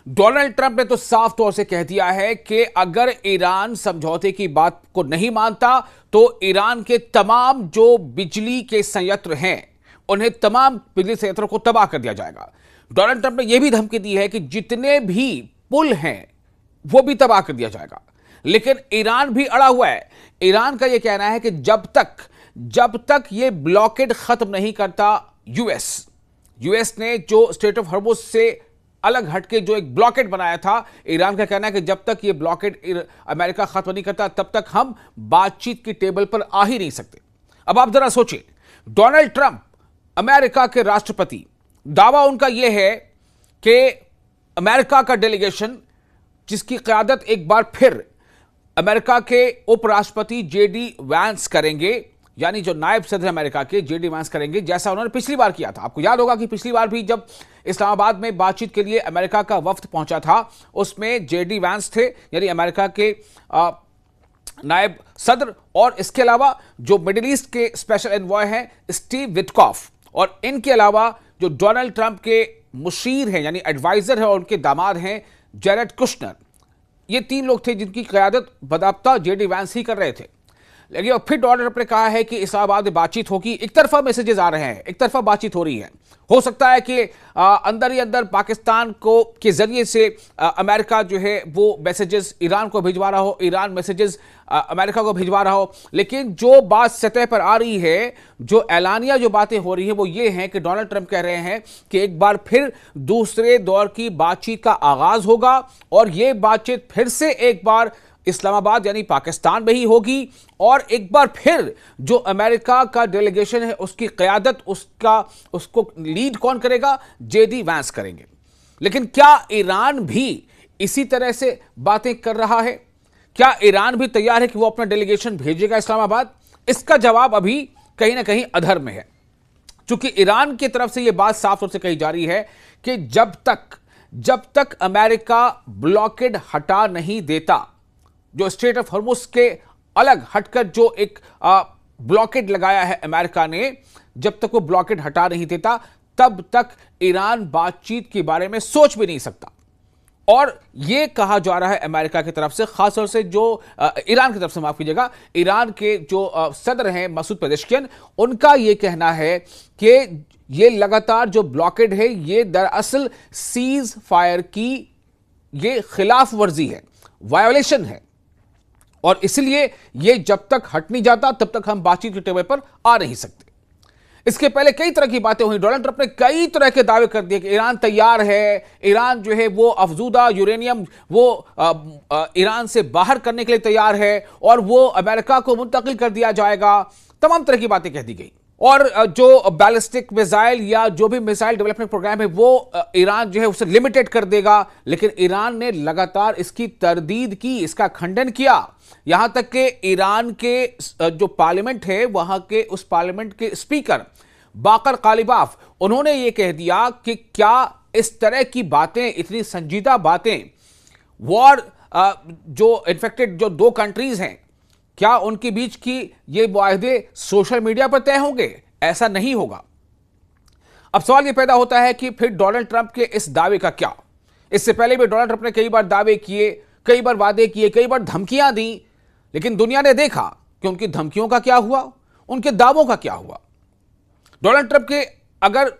Donald Trump ने तो साफ तौर से कह दिया है कि अगर ईरान समझौते की बात को नहीं मानता तो ईरान के तमाम जो बिजली के संयंत्र हैं उन्हें तमाम बिजली संयंत्रों को तबाह कर दिया जाएगा। डोनाल्ड ट्रंप ने यह भी धमकी दी है कि जितने भी पुल हैं वो भी तबाह कर दिया जाएगा। लेकिन ईरान भी अड़ा हुआ है। ईरान का यह कहना है कि जब तक यह ब्लॉकेड खत्म नहीं करता यूएस ने जो स्ट्रेट ऑफ हॉर्मुज़ से अलग हटके जो एक ब्लॉकेड बनाया था, ईरान का कहना है कि जब तक ये ब्लॉकेड अमेरिका खत्म नहीं करता तब तक हम बातचीत की टेबल पर आ ही नहीं सकते। अब आप जरा सोचिए, डोनाल्ड ट्रंप अमेरिका के राष्ट्रपति, दावा उनका यह है कि अमेरिका का डेलीगेशन जिसकी क़यादत एक बार फिर अमेरिका के उपराष्ट्रपति जेडी वैंस करेंगे, यानी जो नायब सदर अमेरिका के जेडी वैंस करेंगे, जैसा उन्होंने पिछली बार किया था। आपको याद होगा कि पिछली बार भी जब इस्लामाबाद में बातचीत के लिए अमेरिका का वफ्द पहुंचा था उसमें जेडी वैंस थे, यानी अमेरिका के नायब सदर, और इसके अलावा जो मिडिल ईस्ट के स्पेशल एनवॉय हैं स्टीव विटकॉफ, और इनके अलावा जो डोनाल्ड ट्रंप के मुशीर हैं यानी एडवाइजर है और उनके दामाद हैं जेरेड कुशनर। ये तीन लोग थे जिनकी क़यादत बदाब्ता जेडी वैंस ही कर रहे थे। लेकिन फिर डोनाल्ड ट्रंप ने कहा है कि इस्लामाबाद में बातचीत होगी। एक तरफा मैसेजेस आ रहे हैं, एक तरफा बातचीत हो रही है। हो सकता है कि अंदर ही अंदर पाकिस्तान को के जरिए से अमेरिका जो है वो मैसेजेस ईरान को भिजवा रहा हो, ईरान मैसेजेस अमेरिका को भिजवा रहा हो। लेकिन जो बात सतह पर आ रही है, जो ऐलानिया जो बातें हो रही है वो ये हैं कि डोनाल्ड ट्रंप कह रहे हैं कि एक बार फिर दूसरे दौर की बातचीत का आगाज होगा और ये बातचीत फिर से एक बार इस्लामाबाद यानी पाकिस्तान में ही होगी, और एक बार फिर जो अमेरिका का डेलीगेशन है उसकी क़यादत उसको लीड कौन करेगा? जेडी वैंस करेंगे। लेकिन क्या ईरान भी इसी तरह से बातें कर रहा है? क्या ईरान भी तैयार है कि वो अपना डेलीगेशन भेजेगा इस्लामाबाद? इसका जवाब अभी कहीं ना कहीं अधर में है, क्योंकि ईरान की तरफ से यह बात साफ तौर से कही जा रही है कि जब तक अमेरिका ब्लॉकेड हटा नहीं देता, जो स्ट्रेट ऑफ हॉर्मुज़ के अलग हटकर जो एक ब्लॉकेड लगाया है अमेरिका ने, जब तक वो ब्लॉकेड हटा नहीं देता तब तक ईरान बातचीत के बारे में सोच भी नहीं सकता। और यह कहा जा रहा है अमेरिका की तरफ से, खासतौर से जो ईरान की तरफ से, माफ कीजिएगा, ईरान के जो सदर हैं मसूद पेजेश्कियान, उनका यह कहना है कि ये लगातार जो ब्लॉकेड है ये दरअसल सीज फायर की ये खिलाफ वर्जी है, वायोलेशन है, और इसलिए ये जब तक हट नहीं जाता तब तक हम बातचीत के टेबल पर आ नहीं सकते। इसके पहले कई तरह की बातें हुई। डोनाल्ड ट्रंप ने कई तरह के दावे कर दिए कि ईरान तैयार है, ईरान जो है वो अफजूदा यूरेनियम वो ईरान से बाहर करने के लिए तैयार है और वो अमेरिका को मुंतकिल कर दिया जाएगा। तमाम तरह की बातें कह दी गई। और जो बैलिस्टिक मिसाइल या जो भी मिसाइल डेवलपमेंट प्रोग्राम है वो ईरान जो है उसे लिमिटेड कर देगा। लेकिन ईरान ने लगातार इसकी तरदीद की, इसका खंडन किया। यहां तक कि ईरान के जो पार्लियामेंट है वहां के उस पार्लियामेंट के स्पीकर बाकर कालिबाफ, उन्होंने यह कह दिया कि क्या इस तरह की बातें, इतनी संजीदा बातें, वॉर जो इन्फेक्टेड जो दो कंट्रीज हैं, क्या उनके बीच की ये मुआहदे सोशल मीडिया पर तय होंगे? ऐसा नहीं होगा। अब सवाल यह पैदा होता है कि फिर डोनाल्ड ट्रंप के इस दावे का क्या? इससे पहले भी डोनाल्ड ट्रंप ने कई बार दावे किए, कई बार वादे किए, कई बार धमकियां दी, लेकिन दुनिया ने देखा कि उनकी धमकियों का क्या हुआ, उनके दावों का क्या हुआ। डोनाल्ड ट्रंप के अगर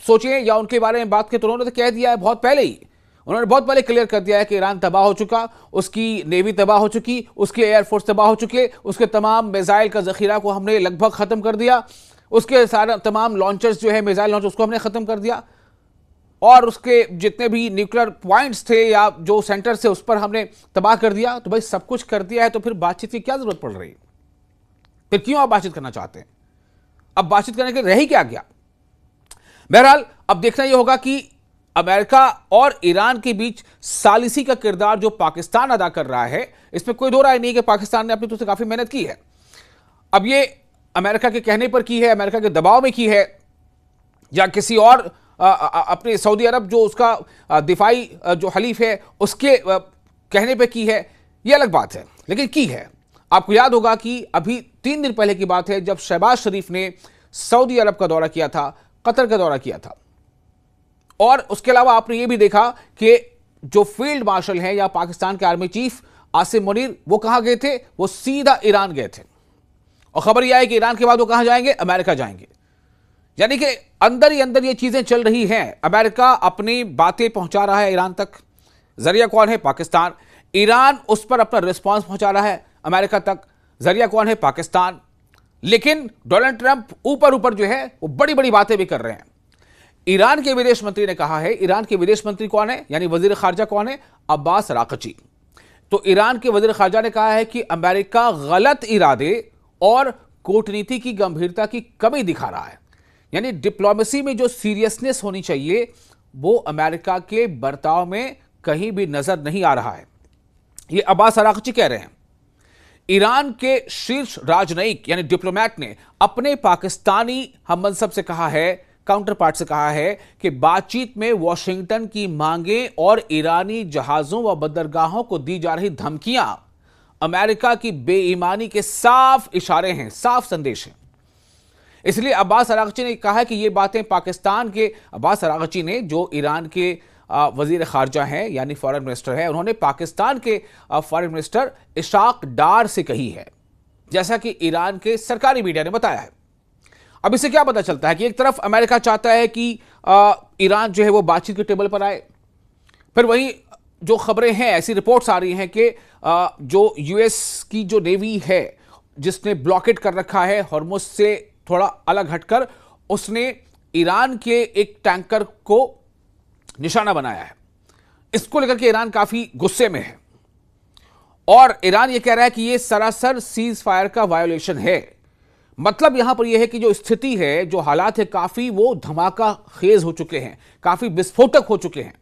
सोचें या उनके बारे में बात करें तो उन्होंने तो कह दिया है बहुत पहले ही, उन्होंने बहुत पहले क्लियर कर दिया है कि ईरान तबाह हो चुका, उसकी नेवी तबाह हो चुकी, उसकी एयरफोर्स तबाह हो चुके, उसके तमाम मिसाइल का जखीरा को हमने लगभग खत्म कर दिया, उसके सारे तमाम लॉन्चर्स जो है मिसाइल लॉन्चर उसको हमने खत्म कर दिया, और उसके जितने भी न्यूक्लियर पॉइंट्स थे या जो सेंटर थे उस पर हमने तबाह कर दिया। तो भाई सब कुछ कर दिया है तो फिर बातचीत की क्या जरूरत पड़ रही? फिर क्यों आप बातचीत करना चाहते हैं? अब बातचीत करने के लिए रह ही क्या गया? बहरहाल अब देखना यह होगा कि अमेरिका और ईरान के बीच सालिसी का किरदार जो पाकिस्तान अदा कर रहा है, इसमें कोई दो राय नहीं कि पाकिस्तान ने अपनी तरफ से काफी मेहनत की है। अब ये अमेरिका के कहने पर की है, अमेरिका के दबाव में की है, या किसी और अपने सऊदी अरब जो उसका दिफाई जो हलीफ है उसके कहने पे की है, यह अलग बात है, लेकिन की है। आपको याद होगा कि अभी 3 दिन पहले की बात है जब शहबाज शरीफ ने सऊदी अरब का दौरा किया था, कतर का दौरा किया था, और उसके अलावा आपने ये भी देखा कि जो फील्ड मार्शल है या पाकिस्तान के आर्मी चीफ आसिम मुनीर, वो कहां गए थे? वो सीधा ईरान गए थे। और खबर यह है कि ईरान के बाद वो कहां जाएंगे? अमेरिका जाएंगे। यानी कि अंदर ही अंदर ये चीजें चल रही हैं। अमेरिका अपनी बातें पहुंचा रहा है ईरान तक, जरिया कौन है? पाकिस्तान। ईरान उस पर अपना रिस्पांस पहुंचा रहा है अमेरिका तक, जरिया कौन है? पाकिस्तान। लेकिन डोनाल्ड ट्रंप ऊपर ऊपर जो है वो बड़ी बड़ी बातें भी कर रहे हैं। ईरान के विदेश मंत्री ने कहा है, ईरान के विदेश मंत्री कौन है, यानी वजीर खारजा कौन है? अब्बास अरागची। तो ईरान के वजीर खारजा ने कहा है कि अमेरिका गलत इरादे और कूटनीति की गंभीरता की कमी दिखा रहा है। यानी डिप्लोमेसी में जो सीरियसनेस होनी चाहिए वो अमेरिका के बर्ताव में कहीं भी नजर नहीं आ रहा है। ये अब्बास अरागची कह रहे हैं। ईरान के शीर्ष राजनयिक यानी डिप्लोमैट ने अपने पाकिस्तानी हममनसब से कहा है, काउंटर पार्ट से कहा है कि बातचीत में वॉशिंगटन की मांगें और ईरानी जहाजों व बंदरगाहों को दी जा रही धमकियां अमेरिका की बेईमानी के साफ इशारे हैं, साफ संदेश हैं। इसलिए अब्बास अरागची ने कहा कि ये बातें पाकिस्तान के अब्बास अरागची ने, जो ईरान के वजीर खारजा हैं यानी फॉरेन मिनिस्टर है, उन्होंने पाकिस्तान के फॉरेन मिनिस्टर इशाक डार से कही है, जैसा कि ईरान के सरकारी मीडिया ने बताया है। अब इससे क्या पता चलता है कि एक तरफ अमेरिका चाहता है कि ईरान जो है वो बातचीत के टेबल पर आए, फिर वहीं जो खबरें हैं, ऐसी रिपोर्ट्स आ रही हैं कि जो यूएस की जो नेवी है जिसने ब्लॉकेट कर रखा है हॉर्मुज से थोड़ा अलग हटकर, उसने ईरान के एक टैंकर को निशाना बनाया है। इसको लेकर के ईरान काफी गुस्से में है और ईरान यह कह रहा है कि यह सरासर सीज फायर का वायोलेशन है। मतलब यहां पर यह है कि जो स्थिति है, जो हालात है, काफी वो धमाका खेज हो चुके हैं, काफी विस्फोटक हो चुके हैं।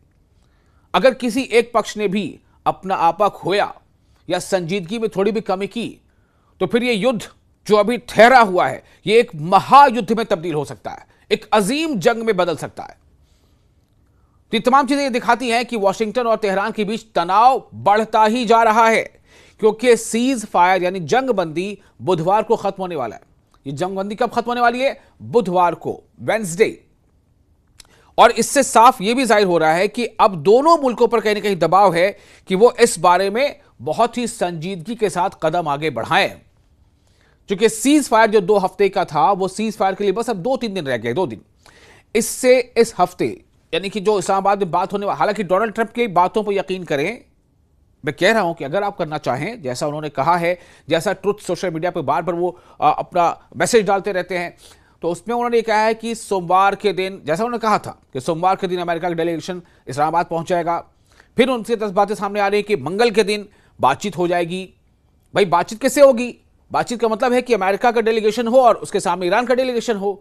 अगर किसी एक पक्ष ने भी अपना आपा खोया या संजीदगी में थोड़ी भी कमी की तो फिर यह युद्ध जो अभी ठहरा हुआ है यह एक महायुद्ध में तब्दील हो सकता है, एक अजीम जंग में बदल सकता है। तो ये तमाम चीजें दिखाती हैं कि वॉशिंगटन और तेहरान के बीच तनाव बढ़ता ही जा रहा है, क्योंकि सीज फायर यानी जंगबंदी बुधवार को खत्म होने वाला है। ये जंगबंदी कब खत्म होने वाली है? बुधवार को, वेडनेसडे। और इससे साफ यह भी जाहिर हो रहा है कि अब दोनों मुल्कों पर कहीं ना कहीं दबाव है कि वो इस बारे में बहुत ही संजीदगी के साथ कदम आगे बढ़ाएं। क्योंकि सीज फायर जो 2 हफ्ते का था, वो सीज फायर के लिए बस अब 2-3 दिन रह गए, 2 दिन। इससे इस हफ्ते यानी कि जो इस्लामाबाद में बात होने वाली, हालांकि डोनाल्ड ट्रंप की बातों पर यकीन करें, मैं कह रहा हूं कि अगर आप करना चाहें, जैसा उन्होंने कहा है, जैसा ट्रुथ सोशल मीडिया पर बार बार वो अपना मैसेज डालते रहते हैं, तो उसमें उन्होंने कहा है कि सोमवार के दिन, जैसा उन्होंने कहा था कि सोमवार के दिन अमेरिका का डेलीगेशन इस्लामाबाद पहुंच जाएगा। फिर उनसे 10 बातें सामने आ रही है कि मंगल के दिन बातचीत हो जाएगी। भाई बातचीत कैसे होगी? बातचीत का मतलब है कि अमेरिका का डेलीगेशन हो और उसके सामने ईरान का डेलीगेशन हो।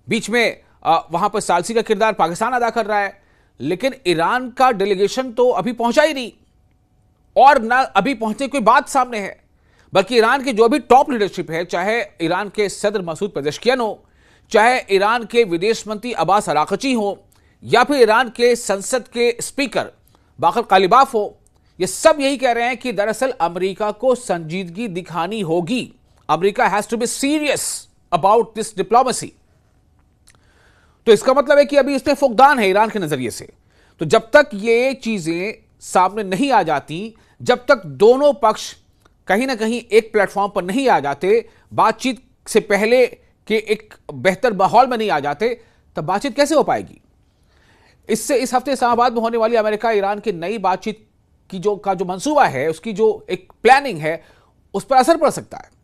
बीच में वहां पर सालसी का किरदार पाकिस्तान अदा कर रहा है, लेकिन ईरान का डेलीगेशन तो अभी पहुंचा ही नहीं और ना अभी पहुंचने की कोई बात सामने है। बल्कि ईरान की जो भी टॉप लीडरशिप है, चाहे ईरान के सदर मसूद पेजेश्कियान हो, चाहे ईरान के विदेश मंत्री अब्बास अरागची हो, या फिर ईरान के संसद के स्पीकर बाकर कालिबाफ हो, ये सब यही कह रहे हैं कि दरअसल अमेरिका को संजीदगी दिखानी होगी। America has to be serious about this diplomacy. तो इसका मतलब है कि अभी इसमें फुकदान है ईरान के नजरिए से। तो जब तक ये चीजें सामने नहीं आ जाती, जब तक दोनों पक्ष कहीं ना कहीं एक प्लेटफॉर्म पर नहीं आ जाते, बातचीत से पहले के एक बेहतर माहौल में नहीं आ जाते, तब बातचीत कैसे हो पाएगी? इससे इस हफ्ते इस्लामाबाद में होने वाली अमेरिका ईरान की नई बातचीत की जो मंसूबा है, उसकी जो एक प्लानिंग है, उस पर असर पड़ सकता है।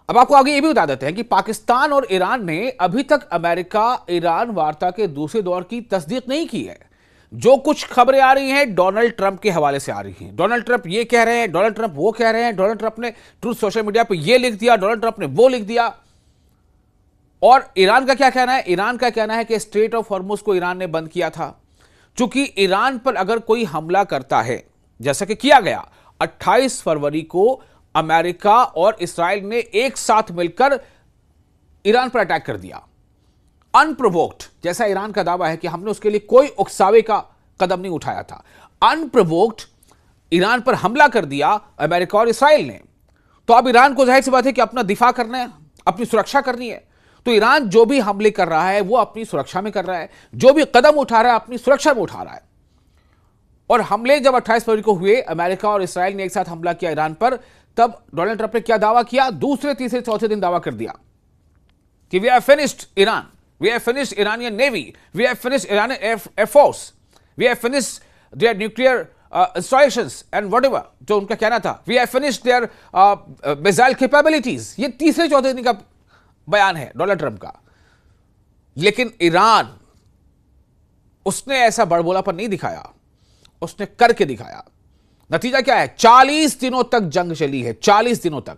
अब आपको आगे ये भी बता देते हैं कि पाकिस्तान और ईरान ने अभी तक अमेरिका ईरान वार्ता के दूसरे दौर की तस्दीक नहीं की है। जो कुछ खबरें आ रही हैं डोनाल्ड ट्रंप के हवाले से आ रही हैं। डोनाल्ड ट्रंप ये कह रहे हैं, डोनाल्ड ट्रंप वो कह रहे हैं, डोनाल्ड ट्रंप ने ट्रूथ सोशल मीडिया पर ये लिख दिया, डोनाल्ड ट्रंप ने वो लिख दिया। और ईरान का क्या कहना है? ईरान का कहना है कि स्ट्रेट ऑफ हॉर्मुज को ईरान ने बंद किया था। चूंकि ईरान पर अगर कोई हमला करता है, जैसा कि किया गया 28 फरवरी को अमेरिका और इस्राइल ने एक साथ मिलकर ईरान पर अटैक कर दिया अनप्रोवोक्ड, जैसा ईरान का दावा है कि हमने उसके लिए कोई उकसावे का कदम नहीं उठाया था। अनप्रोवोक्ड ईरान पर हमला कर दिया अमेरिका और इस्राइल ने। तो अब ईरान को जाहिर सी बात है कि अपना दिफा करना है, अपनी सुरक्षा करनी है। तो ईरान जो भी हमले कर रहा है वो अपनी सुरक्षा में कर रहा है, जो भी कदम उठा रहा है अपनी सुरक्षा में उठा रहा है। और हमले जब 28 फरवरी को हुए, अमेरिका और इसराइल ने एक साथ हमला किया ईरान पर, तब डोनाल्ड ट्रंप ने क्या दावा किया? दूसरे, तीसरे, चौथे दिन दावा कर दिया कि we have finished Iran, we have finished Iranian navy, we have finished Iranian air force, we have finished their nuclear installations and whatever, जो उनका कहना था, we have finished their missile capabilities. ये तीसरे चौथे दिन का बयान है डोनाल्ड ट्रंप का। लेकिन ईरान, उसने ऐसा बड़बोलापन नहीं दिखाया, उसने करके दिखाया। नतीजा क्या है? 40 दिनों तक जंग चली है, 40 दिनों तक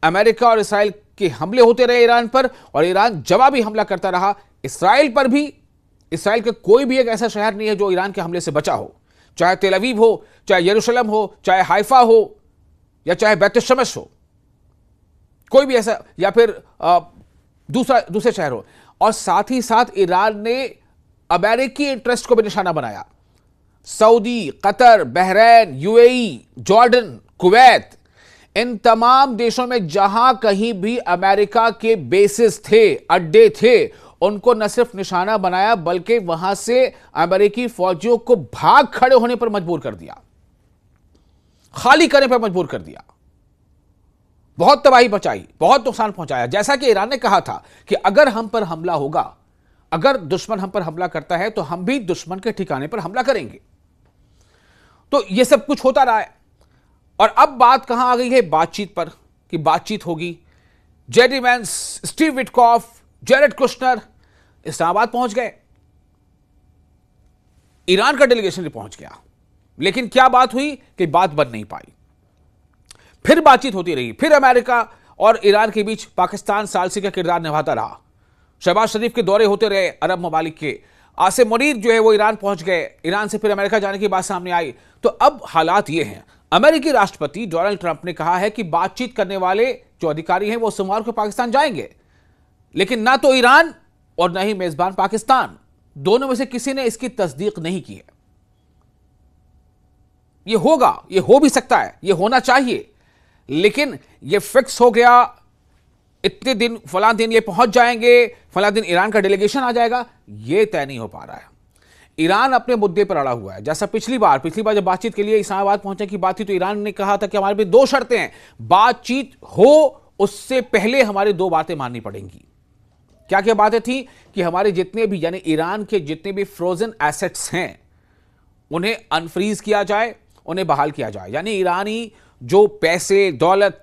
अमेरिका और इसराइल के हमले होते रहे ईरान पर, और ईरान जवाबी हमला करता रहा इसराइल पर भी। इसराइल के कोई भी एक ऐसा शहर नहीं है जो ईरान के हमले से बचा हो, चाहे तेल अवीव हो, चाहे यरूशलेम हो, चाहे हाइफा हो, या चाहे बैतुल-शमस हो, कोई भी ऐसा, या फिर दूसरे शहर हो। और साथ ही साथ ईरान ने अमेरिकी इंटरेस्ट को भी निशाना बनाया। Saudi, Qatar, Bahrain, UAE, Jordan, Kuwait, इन तमाम देशों में जहां कहीं भी अमेरिका के बेसिस थे, अड्डे थे, उनको न सिर्फ निशाना बनाया बल्कि वहां से अमेरिकी फौजियों को भाग खड़े होने पर मजबूर कर दिया, खाली करने पर मजबूर कर दिया। बहुत तबाही मचाई, बहुत नुकसान पहुंचाया। जैसा कि ईरान ने कहा था कि अगर हम पर हमला होगा, अगर दुश्मन हम पर हमला करता है तो हम भी दुश्मन के ठिकाने पर हमला करेंगे। तो यह सब कुछ होता रहा है। और अब बात कहां आ गई है? बातचीत पर, कि बातचीत होगी। JD Vance, Steve Witkoff, Jared Kushner Islamabad पहुंच गए। ईरान का डेलीगेशन भी पहुंच गया, लेकिन क्या बात हुई कि बात बन नहीं पाई। फिर बातचीत होती रही, फिर अमेरिका और ईरान के बीच पाकिस्तान सालसी का किरदार निभाता रहा। शहबाज शरीफ के दौरे होते रहे अरब ममालिक के। आसिम मुनीर जो है वो ईरान पहुंच गए, ईरान से फिर अमेरिका जाने की बात सामने आई। तो अब हालात ये हैं, अमेरिकी राष्ट्रपति डोनाल्ड ट्रंप ने कहा है कि बातचीत करने वाले जो अधिकारी हैं वो सोमवार को पाकिस्तान जाएंगे, लेकिन ना तो ईरान और ना ही मेजबान पाकिस्तान, दोनों में से किसी ने इसकी तस्दीक नहीं की है। ये होगा, ये हो भी सकता है, ये होना चाहिए, लेकिन ये फिक्स हो गया, इतने दिन, फलां दिन ये पहुंच जाएंगे, फलां दिन ईरान का डेलीगेशन आ जाएगा, ये तय नहीं हो पा रहा है। ईरान अपने मुद्दे पर अड़ा हुआ है। जैसा पिछली बार जब बातचीत के लिए इस्लामाबाद पहुंचने की बात थी तो ईरान ने कहा था कि हमारे पे 2 शर्तें हैं, बातचीत हो उससे पहले हमारी 2 बातें माननी पड़ेंगी। क्या क्या बातें थी? कि हमारे जितने भी, यानी ईरान के जितने भी फ्रोजन एसेट्स हैं उन्हें अनफ्रीज किया जाए, उन्हें बहाल किया जाए। यानी ईरानी जो पैसे, दौलत,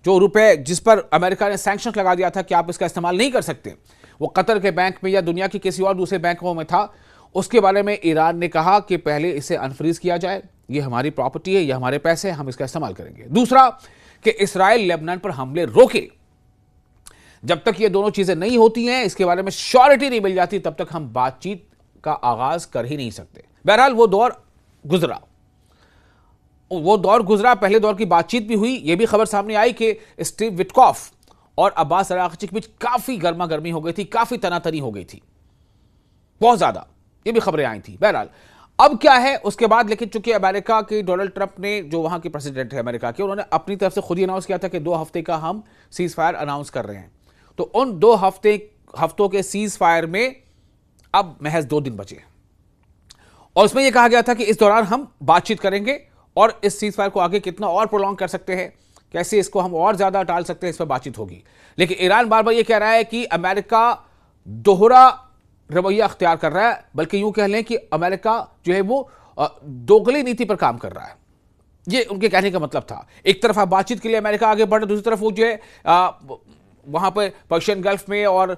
जो रुपए जिस पर अमेरिका ने सैंक्शन लगा दिया था कि आप इसका इस्तेमाल नहीं कर सकते, वो कतर के बैंक में या दुनिया के किसी और दूसरे बैंकों में था, उसके बारे में ईरान ने कहा कि पहले इसे अनफ्रीज किया जाए, ये हमारी प्रॉपर्टी है, ये हमारे पैसे हैं, हम इसका इस्तेमाल करेंगे। दूसरा, कि इसराइल लेबनान पर हमले रोके। जब तक ये दोनों चीजें नहीं होती हैं, इसके बारे में श्योरिटी नहीं मिल जाती, तब तक हम बातचीत का आगाज कर ही नहीं सकते। बहरहाल वो दौर गुजरा, पहले दौर की बातचीत भी हुई। यह भी खबर सामने आई कि स्टीव विटकॉफ और अब्बास अराग़ची के बीच काफी गर्मा गर्मी हो गई थी, काफी तनातनी हो गई थी, बहुत ज्यादा, ये भी खबरें आई थी। बहरहाल अब क्या है उसके बाद, लेकिन चूंकि अमेरिका के डोनाल्ड ट्रंप ने, जो वहां के प्रेसिडेंट है अमेरिका के, उन्होंने अपनी तरफ से खुद ही अनाउंस किया था कि 2 हफ्ते का हम सीज फायर अनाउंस कर रहे हैं। तो उन 2 हफ्तों के सीज फायर में अब महज 2 दिन बचे, और उसमें यह कहा गया था कि इस दौरान हम बातचीत करेंगे और इस सीज फायर को आगे कितना और प्रोलॉन्ग कर सकते हैं, कैसे इसको हम और ज्यादा टाल सकते हैं, इस पर बातचीत होगी। लेकिन ईरान बार बार यह कह रहा है कि अमेरिका दोहरा रवैया अख्तियार कर रहा है, बल्कि यूं कह लें कि अमेरिका जो है वो दोगली नीति पर काम कर रहा है। ये उनके कहने का मतलब था। एक तरफ आप बातचीत के लिए अमेरिका आगे बढ़ रहा है, दूसरी तरफ वो जो है वहां पर पर्शियन गल्फ में और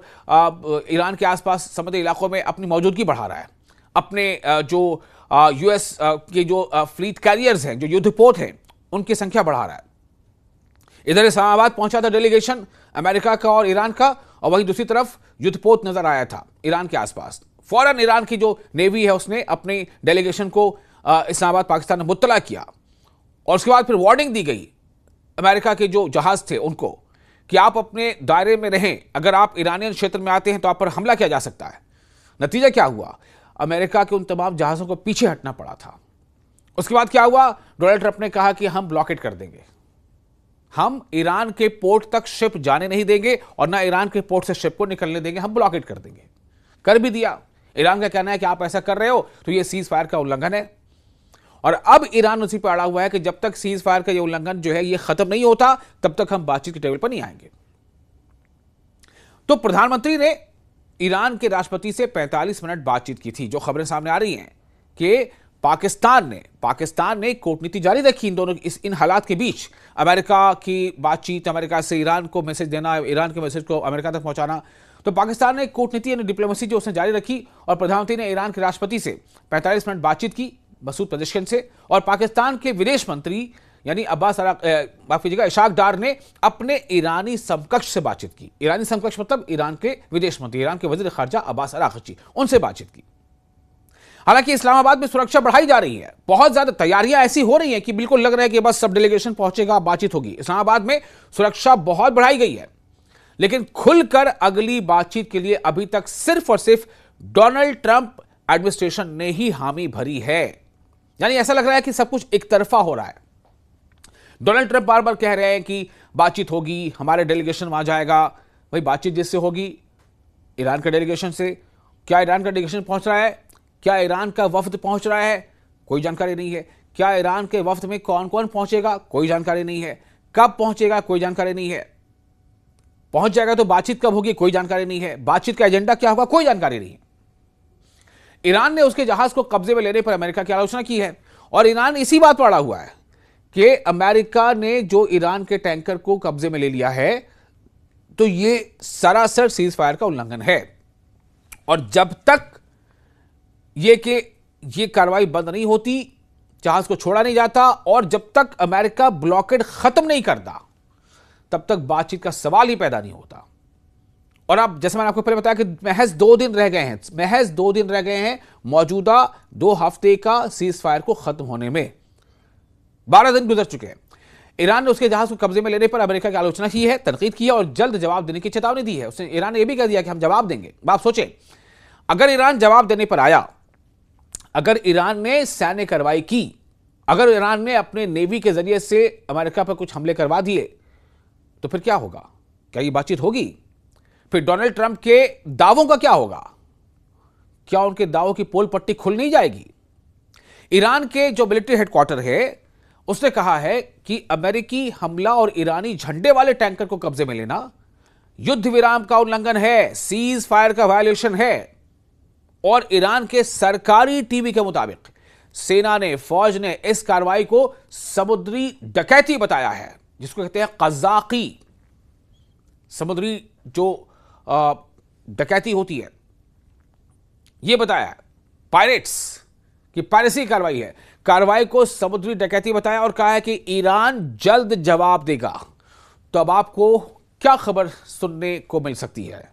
ईरान के आसपास समुद्री इलाकों में अपनी मौजूदगी बढ़ा रहा है। अपने जो यूएस के जो फ्लीट कैरियर्स हैं, जो युद्धपोत हैं, उनकी संख्या बढ़ा रहा है। इधर इस्लामाबाद पहुंचा था डेलीगेशन अमेरिका का और ईरान का, और वहीं दूसरी तरफ युद्धपोत नजर आया था ईरान के आसपास। फौरन ईरान की जो नेवी है उसने अपनी डेलीगेशन को इस्लामाबाद पाकिस्तान में मुत्तला किया, और उसके बाद फिर वार्निंग दी गई अमेरिका के जो जहाज थे उनको कि आप अपने दायरे में रहें, अगर आप ईरानियन क्षेत्र में आते हैं तो आप पर हमला किया जा सकता है। नतीजा क्या हुआ? अमेरिका के उन तमाम जहाज़ों को पीछे हटना पड़ा था। उसके बाद क्या हुआ? डोनाल्ड ट्रंप ने कहा कि हम ब्लॉकेट कर देंगे, हम ईरान के पोर्ट तक शिप जाने नहीं देंगे और ना ईरान के पोर्ट से शिप को निकलने देंगे, हम ब्लॉकेट कर देंगे। कर भी दिया। ईरान का कहना है कि आप ऐसा कर रहे हो तो यह सीज फायर का उल्लंघन है, और अब ईरान उसी पर अड़ा हुआ है कि जब तक सीज फायर का ये उल्लंघन जो है ये खत्म नहीं होता तब तक हम बातचीत के टेबल पर नहीं आएंगे। तो प्रधानमंत्री ने ईरान के राष्ट्रपति से 45 मिनट बातचीत की थी। जो खबरें सामने आ रही हैं कि पाकिस्तान ने कूटनीति जारी रखी इन हालात के बीच। अमेरिका की बातचीत, अमेरिका से ईरान को मैसेज देना, ईरान के मैसेज को अमेरिका तक पहुंचाना, तो पाकिस्तान ने कूटनीति यानी डिप्लोमेसी जो उसने जारी रखी और प्रधानमंत्री ने ईरान के राष्ट्रपति से 45 मिनट बातचीत की मसूद पेजेश्कियान से। और पाकिस्तान के विदेश मंत्री यानी इशाक डार ने अपने ईरानी समकक्ष से बातचीत की। ईरानी समकक्ष मतलब ईरान के विदेश मंत्री, ईरान के वजीर खारजा अब्बास अराग़ची, उनसे बातचीत की। हालांकि इस्लामाबाद में सुरक्षा बढ़ाई जा रही है, बहुत ज्यादा तैयारियां ऐसी हो रही हैं कि बिल्कुल लग रहा है कि बस सब डेलीगेशन पहुंचेगा, बातचीत होगी। इस्लामाबाद में सुरक्षा बहुत बढ़ाई गई है, लेकिन खुलकर अगली बातचीत के लिए अभी तक सिर्फ और सिर्फ डोनाल्ड ट्रंप एडमिनिस्ट्रेशन ने ही हामी भरी है। यानी ऐसा लग रहा है कि सब कुछ एक तरफा हो रहा है। डोनाल्ड ट्रंप बार बार कह रहे हैं कि बातचीत होगी, हमारे डेलीगेशन वहां जाएगा। भाई बातचीत जिससे होगी ईरान के डेलीगेशन से। क्या ईरान का डेलीगेशन पहुंच रहा है? क्या ईरान का वफ्द पहुंच रहा है? कोई जानकारी नहीं है। क्या ईरान के वफ्द में कौन कौन पहुंचेगा? कोई जानकारी नहीं है। कब पहुंचेगा? कोई जानकारी नहीं है। पहुंच जाएगा तो बातचीत कब होगी? कोई जानकारी नहीं है। बातचीत का एजेंडा क्या होगा? कोई जानकारी नहीं है। ईरान ने उसके जहाज को कब्जे में लेने पर अमेरिका की आलोचना की है और ईरान इसी बात पर अड़ा हुआ है कि अमेरिका ने जो ईरान के टैंकर को कब्जे में ले लिया है तो ये सरासर सीज फायर का उल्लंघन है। और जब तक ये कार्रवाई बंद नहीं होती, जहाज को छोड़ा नहीं जाता और जब तक अमेरिका ब्लॉकेड खत्म नहीं करता तब तक बातचीत का सवाल ही पैदा नहीं होता। और अब जैसे मैंने आपको पहले बताया कि महज 2 दिन रह गए हैं मौजूदा 2 हफ्ते का सीज फायर को खत्म होने में। 12 दिन गुजर चुके हैं। ईरान ने उसके जहाज को कब्जे में लेने पर अमेरिका की आलोचना की है, तनकीद की है और जल्द जवाब देने की चेतावनी दी है। ईरान ने यह भी कह दिया कि हम जवाब देंगे। आप सोचें, अगर ईरान जवाब देने पर आया, अगर ईरान ने सैन्य कार्रवाई की, अगर ईरान ने अपने नेवी के जरिए से अमेरिका पर कुछ हमले करवा दिए, तो फिर क्या होगा? क्या ये बातचीत होगी? फिर डोनाल्ड ट्रंप के दावों का क्या होगा? क्या उनके दावों की पोल पट्टी खुल नहीं जाएगी? ईरान के जो मिलिट्री हेडक्वार्टर है उसने कहा है कि अमेरिकी हमला और ईरानी झंडे वाले टैंकर को कब्जे में लेना युद्ध विराम का उल्लंघन है, सीज फायर का वायलेशन है। और ईरान के सरकारी टीवी के मुताबिक सेना ने, फौज ने इस कार्रवाई को समुद्री डकैती बताया है, जिसको कहते हैं कज़ाकी। समुद्री जो डकैती होती है यह बताया है, पायरेट्स की पायरेसी कार्रवाई है। कार्रवाई को समुद्री डकैती बताया और कहा है कि ईरान जल्द जवाब देगा। तो अब आपको क्या खबर सुनने को मिल सकती है?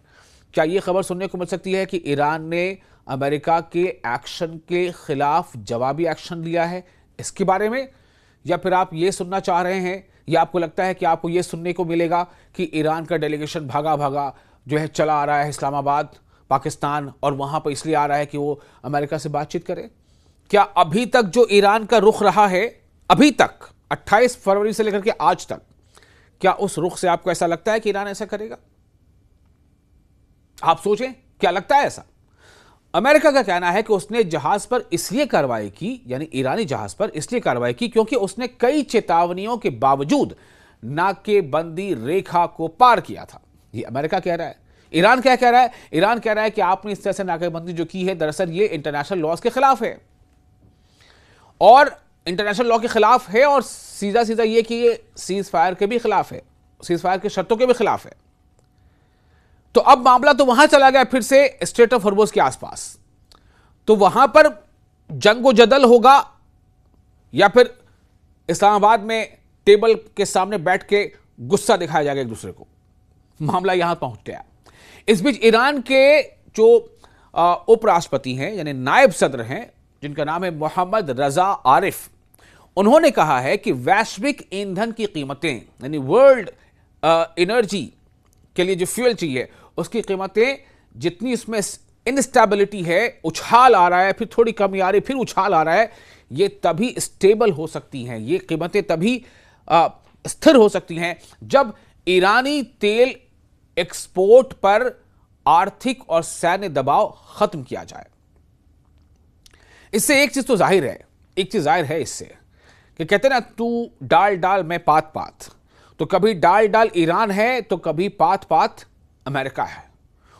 क्या यह खबर सुनने को मिल सकती है कि ईरान ने अमेरिका के एक्शन के खिलाफ जवाबी एक्शन लिया है इसके बारे में, या फिर आप यह सुनना चाह रहे हैं, या आपको लगता है कि आपको यह सुनने को मिलेगा कि ईरान का डेलीगेशन भागा भागा जो है चला आ रहा है इस्लामाबाद, पाकिस्तान, और वहां पर इसलिए आ रहा है कि वो अमेरिका से बातचीत करे? क्या अभी तक जो ईरान का रुख रहा है, अभी तक 28 फरवरी से लेकर के आज तक, क्या उस रुख से आपको ऐसा लगता है कि ईरान ऐसा करेगा? आप सोचें, क्या लगता है ऐसा? अमेरिका का कहना है कि उसने जहाज पर इसलिए कार्रवाई की, यानी ईरानी जहाज पर इसलिए कार्रवाई की क्योंकि उसने कई चेतावनियों के बावजूद नाकेबंदी रेखा को पार किया था। ये अमेरिका कह रहा है। ईरान क्या कह रहा है? ईरान कह रहा है कि आपने इस तरह से नाकेबंदी जो की है दरअसल ये इंटरनेशनल लॉज के खिलाफ है, और इंटरनेशनल लॉ के खिलाफ है, और सीधा सीधा ये कि ये सीज फायर के भी खिलाफ है, सीज फायर की शर्तों के भी खिलाफ है। तो अब मामला तो वहां चला गया फिर से स्ट्रेट ऑफ हॉर्मुज़ के आसपास। तो वहां पर जंगो जदल होगा या फिर इस्लामाबाद में टेबल के सामने बैठ के गुस्सा दिखाया जाएगा एक दूसरे को? मामला यहां पहुंच गया। इस बीच ईरान के जो उपराष्ट्रपति हैं, यानी नायब सदर हैं, जिनका नाम है मोहम्मद रजा आरिफ, उन्होंने कहा है कि वैश्विक ईंधन की कीमतें, यानी वर्ल्ड एनर्जी के लिए जो फ्यूल चाहिए उसकी कीमतें, जितनी इसमें इनस्टेबिलिटी है, उछाल आ रहा है, फिर थोड़ी कमी आ रही, फिर उछाल आ रहा है, ये तभी स्टेबल हो सकती हैं, ये कीमतें तभी स्थिर हो सकती हैं जब ईरानी तेल एक्सपोर्ट पर आर्थिक और सैन्य दबाव खत्म किया जाए। इससे एक चीज तो जाहिर है एक चीज जाहिर है इससे कि कहते ना, तू डाल डाल मैं पात पात, तो कभी डाल डाल ईरान है तो कभी पात पात अमेरिका है,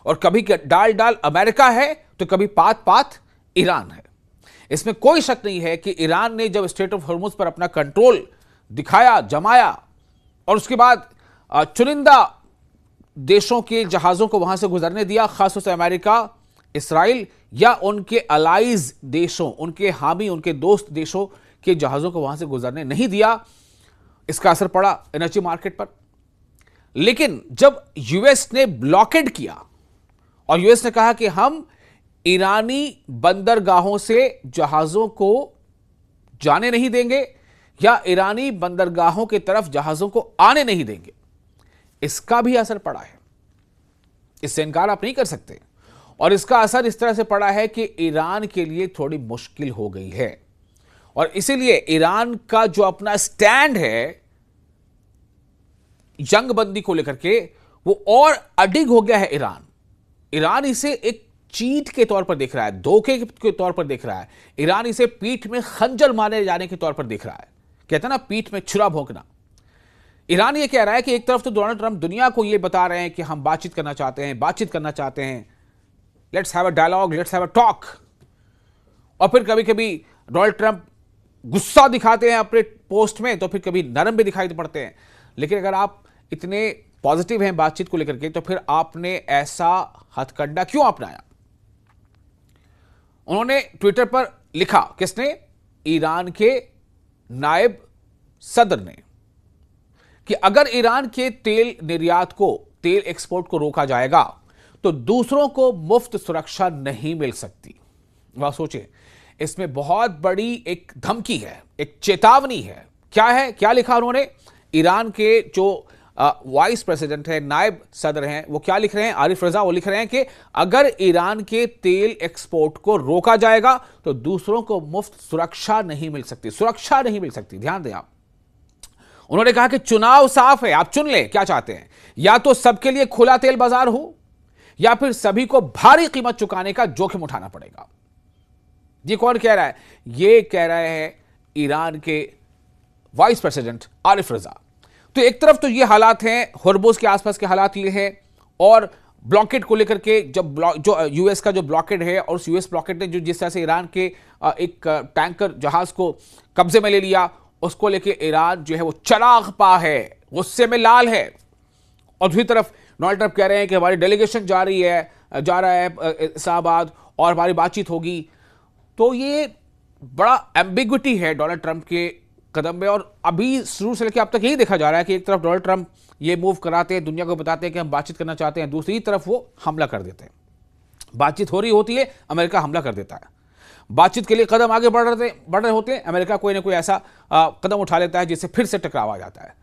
और कभी डाल डाल अमेरिका है तो कभी पात पात ईरान है। इसमें कोई शक नहीं है कि ईरान ने जब स्ट्रेट ऑफ हॉर्मुज पर अपना कंट्रोल दिखाया, जमाया, और उसके बाद चुनिंदा देशों के जहाजों को वहां से गुजरने दिया, खासतौर से अमेरिका, इसराइल या उनके अलाइज देशों, उनके हामी, उनके दोस्त देशों के जहाजों को वहां से गुजरने नहीं दिया, इसका असर पड़ा एनर्जी मार्केट पर। लेकिन जब यूएस ने ब्लॉकेड किया और यूएस ने कहा कि हम ईरानी बंदरगाहों से जहाजों को जाने नहीं देंगे या ईरानी बंदरगाहों की तरफ जहाजों को आने नहीं देंगे, इसका भी असर पड़ा है, इससे इनकार आप नहीं कर सकते। और इसका असर इस तरह से पड़ा है कि ईरान के लिए थोड़ी मुश्किल हो गई है, और इसीलिए ईरान का जो अपना स्टैंड है जंगबंदी को लेकर के, वो और अडिग हो गया है। ईरान इसे एक चीट के तौर पर देख रहा है, धोखे के तौर पर देख रहा है। ईरान इसे पीठ में खंजर मारे जाने के तौर पर देख रहा है, कहता ना पीठ में छुरा भोंकना। ईरान ये कह रहा है कि एक तरफ तो डोनाल्ड ट्रंप दुनिया को ये बता रहे हैं कि हम बातचीत करना चाहते हैं, let's have a dialogue, let's have a talk, और फिर कभी कभी डोनाल्ड ट्रंप गुस्सा दिखाते हैं अपने पोस्ट में, तो फिर कभी नरम भी दिखाई पड़ते हैं। लेकिन अगर आप इतने पॉजिटिव हैं बातचीत को लेकर के, तो फिर आपने ऐसा हथकंडा क्यों अपनाया? उन्होंने ट्विटर पर लिखा, किसने? ईरान के नायब सदर ने, कि अगर ईरान के तेल निर्यात को, तेल एक्सपोर्ट को रोका जाएगा तो दूसरों को मुफ्त सुरक्षा नहीं मिल सकती। वह सोचिए, इसमें बहुत बड़ी एक धमकी है, एक चेतावनी है। क्या है, क्या लिखा उन्होंने? ईरान के जो वाइस प्रेसिडेंट है, नायब सदर हैं, वो क्या लिख रहे हैं? आरिफ रजा, वो लिख रहे हैं कि अगर ईरान के तेल एक्सपोर्ट को रोका जाएगा तो दूसरों को मुफ्त सुरक्षा नहीं मिल सकती, सुरक्षा नहीं मिल सकती। ध्यान दें आप, उन्होंने कहा कि चुनाव साफ है, आप चुन लें क्या चाहते हैं, या तो सबके लिए खुला तेल बाजार हो या फिर सभी को भारी कीमत चुकाने का जोखिम उठाना पड़ेगा। ये कौन कह रहा है? ये कह रहे हैं ईरान के वाइस प्रेसिडेंट आरिफ रजा। तो एक तरफ तो ये हालात हैं, हॉर्मुज़ के आसपास के हालात ये हैं, और ब्लॉकेड को लेकर के जो यूएस का जो ब्लॉकेड है, और उस यूएस ब्लॉकेड ने जो जिस तरह से ईरान के एक टैंकर जहाज को कब्जे में ले लिया, उसको लेके ईरान जो है वो चराग पा है, गुस्से में लाल है। और दूसरी तरफ डोनाल्ड ट्रंप कह रहे हैं कि हमारी डेलीगेशन जा रहा है इस्लामाबाद और हमारी बातचीत होगी। तो ये बड़ा एम्बिग्विटी है डोनाल्ड ट्रंप के कदम में, और अभी शुरू से लेकर अब तक यही देखा जा रहा है कि एक तरफ डोनाल्ड ट्रंप ये मूव कराते हैं, दुनिया को बताते हैं कि हम बातचीत करना चाहते हैं, दूसरी तरफ वो हमला कर देते हैं। बातचीत हो रही होती है, अमेरिका हमला कर देता है। बातचीत के लिए कदम आगे बढ़ रहे होते हैं, अमेरिका कोई ना कोई ऐसा कदम उठा लेता है जिससे फिर से टकराव आ जाता है।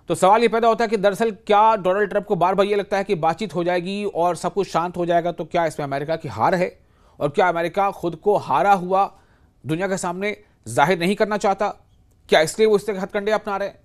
तो सवाल ये पैदा होता है कि दरअसल क्या डोनाल्ड ट्रंप को बार बार ये लगता है कि बातचीत हो जाएगी और सब कुछ शांत हो जाएगा, तो क्या इसमें अमेरिका की हार है? और क्या अमेरिका खुद को हारा हुआ दुनिया के सामने जाहिर नहीं करना चाहता? क्या इसलिए वो इस तरह के हथकंडे अपना रहे हैं?